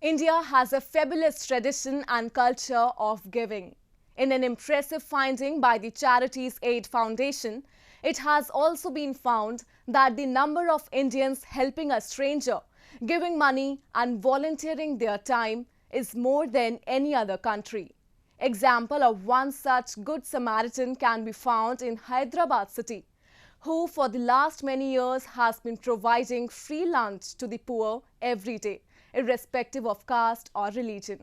India has a fabulous tradition and culture of giving. In an impressive finding by the Charities Aid Foundation, it has also been found that the number of Indians helping a stranger, giving money and volunteering their time is more than any other country. Example of one such good Samaritan can be found in Hyderabad city, who for the last many years has been providing free lunch to the poor every day, irrespective of caste or religion.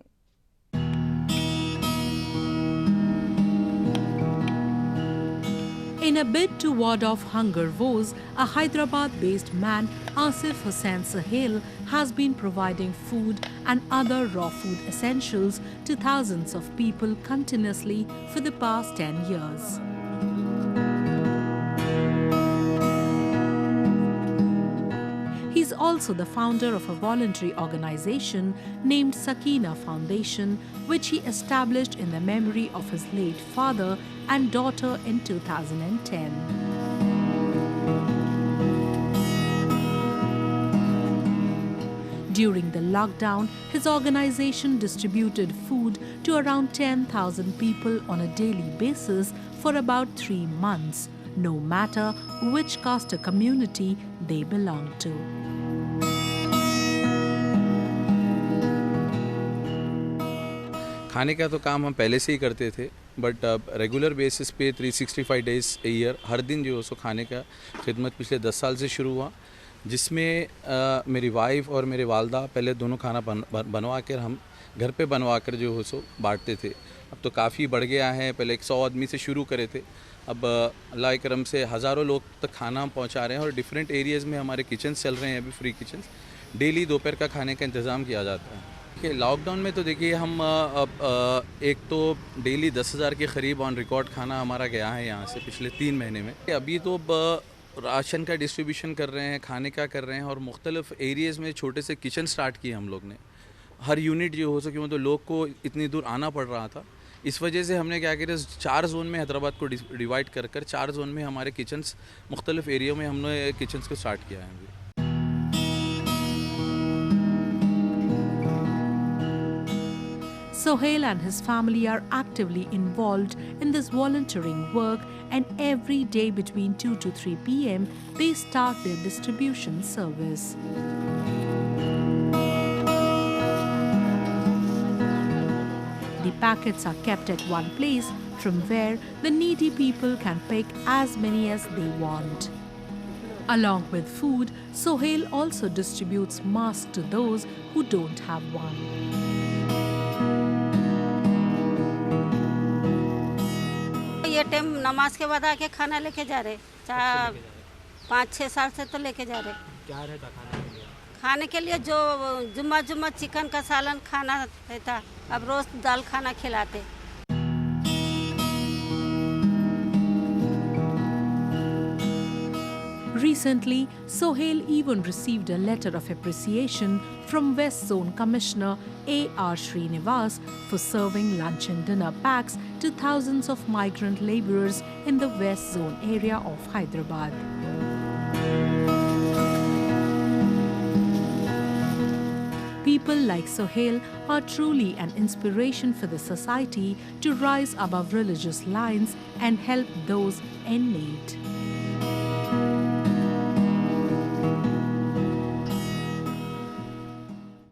In a bid to ward off hunger woes, a Hyderabad-based man, Asif Hussain Sahel, has been providing food and other raw food essentials to thousands of people continuously for the past 10 years. He's also the founder of a voluntary organization named Sakina Foundation, which he established in the memory of his late father and daughter in 2010. During the lockdown, his organization distributed food to around 10,000 people on a daily basis for about 3 months, no matter which caste or community they belong to. खाने का तो काम हम पहले से ही करते थे, but regular basis पे 365 डेज़ ए ईयर हर दिन जो है सो खाने का खिदमत पिछले 10 साल से शुरू हुआ, जिसमें मेरी वाइफ और मेरे वालदा पहले दोनों खाना बनवा कर हम घर पे बनवा कर जो हो सो बांटते थे। अब तो काफ़ी बढ़ गया है, पहले 100 आदमी से शुरू करे थे, अब अल्लाह करम से हज़ारों लोग तक खाना हम पहुँचा रहे हैं और डिफरेंट एरियाज़ में हमारे किचन चल रहे हैं, अभी फ्री किचन। डेली दोपहर का खाने का इंतज़ाम किया जाता है। लॉकडाउन में तो देखिए हम एक तो डेली 10,000 के करीब ऑन रिकॉर्ड खाना हमारा गया है यहाँ से पिछले 3 महीने में। अभी तो राशन का डिस्ट्रीब्यूशन कर रहे हैं, खाने का कर रहे हैं और मुख्तलिफ एरियाज़ में छोटे से किचन स्टार्ट किए हम लोग ने। हर यूनिट जो हो सके, मतलब लोग को इतनी दूर आना पड़ रहा था, इस वजह से हमने क्या किया, 4 जोन में हैदराबाद को डिवाइड कर 4 जोन में हमारे किचन्स मुख्तलिफ एरिया में हमने किचन्स को स्टार्ट किया है अभी। Sohail and his family are actively involved in this volunteering work, and every day between 2 to 3 p.m. they start their distribution service. The packets are kept at one place from where the needy people can pick as many as they want. Along with food, Sohail also distributes masks to those who don't have one. ये time नमाज के बाद आके खाना लेके जा रहे, 5-6 साल से तो लेके जा रहे। क्या रहता खाने के लिए जो जुम्मा चिकन का सालन खाना रहता, अब रोज दाल खाना खिलाते। Recently, Sohail even received a letter of appreciation from West Zone Commissioner A.R. Srinivas for serving lunch and dinner packs to thousands of migrant laborers in the West Zone area of Hyderabad. People like Sohail are truly an inspiration for the society to rise above religious lines and help those in need.